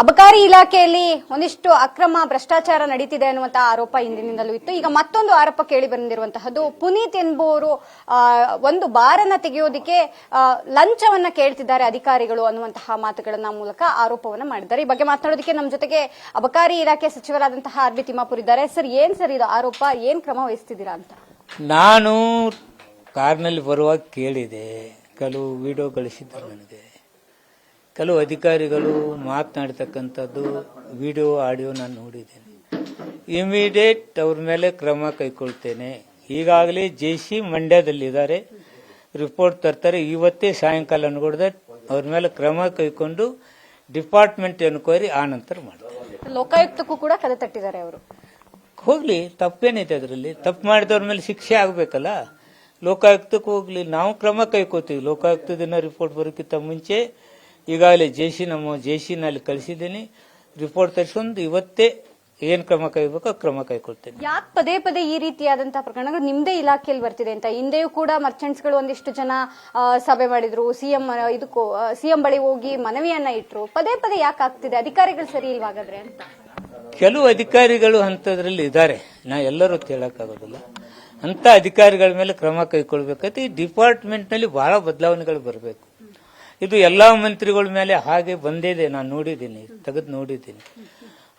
ಅಬಕಾರಿ ಇಲಾಖೆಯಲ್ಲಿ ಒಂದಿಷ್ಟು ಅಕ್ರಮ ಭ್ರಷ್ಟಾಚಾರ ನಡೀತಿದೆ ಅನ್ನುವಂತಹ ಆರೋಪ ಹಿಂದಿನಿಂದಲೂ ಇತ್ತು. ಈಗ ಮತ್ತೊಂದು ಆರೋಪ ಕೇಳಿ ಬಂದಿರುವಂತಹದ್ದು ಪುನೀತ್ ಎಂಬುವರು ಒಂದು ಬಾರನ್ನ ತೆಗೆಯೋದಿಕ್ಕೆ ಲಂಚವನ್ನ ಕೇಳ್ತಿದ್ದಾರೆ ಅಧಿಕಾರಿಗಳು ಅನ್ನುವಂತಹ ಮಾತುಗಳನ್ನ ಮೂಲಕ ಆರೋಪವನ್ನ ಮಾಡಿದ್ದಾರೆ. ಈ ಬಗ್ಗೆ ಮಾತನಾಡೋದಕ್ಕೆ ನಮ್ಮ ಜೊತೆಗೆ ಅಬಕಾರಿ ಇಲಾಖೆ ಸಚಿವರಾದಂತಹ ಆರ್.ಬಿ. ತಿಮ್ಮಾಪುರ್ ಇದ್ದಾರೆ. ಸರ್, ಏನ್ ಸರ್ ಇದು ಆರೋಪ, ಏನ್ ಕ್ರಮ ವಹಿಸ್ತಿದ್ದೀರಾ ಅಂತ? ನಾನು ಕಾರ್ನಲ್ಲಿ ಬರುವಾಗ ಕೇಳಿದೆ, ಕೆಲವು ವಿಡಿಯೋ ಕಳಿಸಿದ್ದಾರೆ ನನಗೆ. ಕೆಲವು ಅಧಿಕಾರಿಗಳು ಮಾತನಾಡ್ತಕ್ಕಂಥದ್ದು ವಿಡಿಯೋ ಆಡಿಯೋ ನಾನು ನೋಡಿದ್ದೇನೆ. ಇಮಿಡಿಯೇಟ್ ಅವ್ರ ಮೇಲೆ ಕ್ರಮ ಕೈಗೊಳ್ತೇನೆ. ಈಗಾಗಲೇ ಜೆಸಿ ಮಂಡ್ಯದಲ್ಲಿದ್ದಾರೆ, ರಿಪೋರ್ಟ್ ತರ್ತಾರೆ. ಇವತ್ತೇ ಸಾಯಂಕಾಲ ನೋಡಿದ್ರೆ ಅವ್ರ ಮೇಲೆ ಕ್ರಮ ಕೈಗೊಂಡು ಡಿಪಾರ್ಟ್ಮೆಂಟ್ ಎನ್ಕ್ವೈರಿ ಆ ನಂತರ ಮಾಡ್ತಾರೆ. ಲೋಕಾಯುಕ್ತಕ್ಕೂ ಕೂಡ ಕಲೆ ತಟ್ಟಿದ್ದಾರೆ ಅವರು. ಹೋಗ್ಲಿ, ತಪ್ಪೇನೈತೆ ಅದರಲ್ಲಿ? ತಪ್ಪು ಮಾಡಿದವ್ರ ಮೇಲೆ ಶಿಕ್ಷೆ ಆಗ್ಬೇಕಲ್ಲ. ಲೋಕಾಯುಕ್ತಕ್ಕೆ ಹೋಗ್ಲಿ, ನಾವು ಕ್ರಮ ಕೈಕೋತೀವಿ. ಲೋಕಾಯುಕ್ತದಿಂದ ರಿಪೋರ್ಟ್ ಬರೋಕ್ಕಿಂತ ಮುಂಚೆ ಈಗಾಗಲೇ ನಮ್ಮ ಜೆಸಿನಲ್ಲಿ ಕಳಿಸಿದ್ದೀನಿ. ರಿಪೋರ್ಟ್ ತರಿಸ್ಕೊಂಡು ಇವತ್ತೇ ಏನ್ ಕ್ರಮ ಕೈಬೇಕು ಕ್ರಮ ಕೈಕೊಳ್ತೇನೆ. ಯಾಕೆ ಪದೇ ಪದೇ ಈ ರೀತಿಯಾದಂತಹ ಪ್ರಕರಣಗಳು ನಿಮ್ದೇ ಇಲಾಖೆಯಲ್ಲಿ ಬರ್ತಿದೆ ಅಂತ? ಹಿಂದೆಯೂ ಕೂಡ ಮರ್ಚೆಂಟ್ಸ್ಗಳು ಒಂದಿಷ್ಟು ಜನ ಸಭೆ ಮಾಡಿದ್ರು, ಸಿಎಂ ಬಳಿ ಹೋಗಿ ಮನವಿಯನ್ನ ಇಟ್ರು. ಪದೇ ಪದೇ ಯಾಕೆ ಆಗ್ತಿದೆ? ಅಧಿಕಾರಿಗಳು ಸರಿ ಇಲ್ವಾಗಾದ್ರೆ ಅಂತ? ಕೆಲವು ಅಧಿಕಾರಿಗಳು ಅಂತದ್ರಲ್ಲಿ ಇದ್ದಾರೆ, ನಾ ಎಲ್ಲರೂ ಹೇಳಕ್ಕಾಗೋದಿಲ್ಲ. ಅಂತ ಅಧಿಕಾರಿಗಳ ಮೇಲೆ ಕ್ರಮ ಕೈಗೊಳ್ಬೇಕಾದ್ರೆ ಈ ಡಿಪಾರ್ಟ್ಮೆಂಟ್ ನಲ್ಲಿ ಬಹಳ ಬದಲಾವಣೆಗಳು ಬರಬೇಕು. ಇದು ಎಲ್ಲಾ ಮಂತ್ರಿಗಳ ಮೇಲೆ ಹಾಗೆ ಬಂದಿದೆ, ನಾನು ನೋಡಿದ್ದೀನಿ, ತೆಗೆದು ನೋಡಿದ್ದೀನಿ.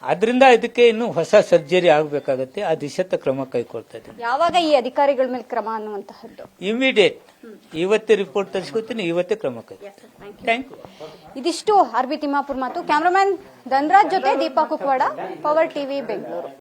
ಆದ್ರಿಂದ ಇದಕ್ಕೆ ಇನ್ನು ಹೊಸ ಸರ್ಜರಿ ಆಗಬೇಕಾಗತ್ತೆ. ಆ ದಿಶತ್ತ ಕ್ರಮ ಕೈಗೊಳ್ತಾ ಇದ್ದೀನಿ. ಯಾವಾಗ ಈ ಅಧಿಕಾರಿಗಳ ಮೇಲೆ ಕ್ರಮ ಅನ್ನುವಂತಹದ್ದು? ಇಮಿಡಿಯೇಟ್ ಇವತ್ತೇ ರಿಪೋರ್ಟ್ ತರಿಸ್ಕೊತೀನಿ, ಇವತ್ತೇ ಕ್ರಮ ಕೈಗೊಳ್ತೀನಿ. Thank you. ಇದಿಷ್ಟು ಆರ್.ಬಿ. ತಿಮ್ಮಾಪುರ್ ಮಾತು. ಕ್ಯಾಮರಾಮನ್ ಧನರಾಜ್ ಜೊತೆ ದೀಪಾ ಕುಕ್ವಾಡ, ಪವರ್ ಟಿವಿ, ಬೆಂಗಳೂರು.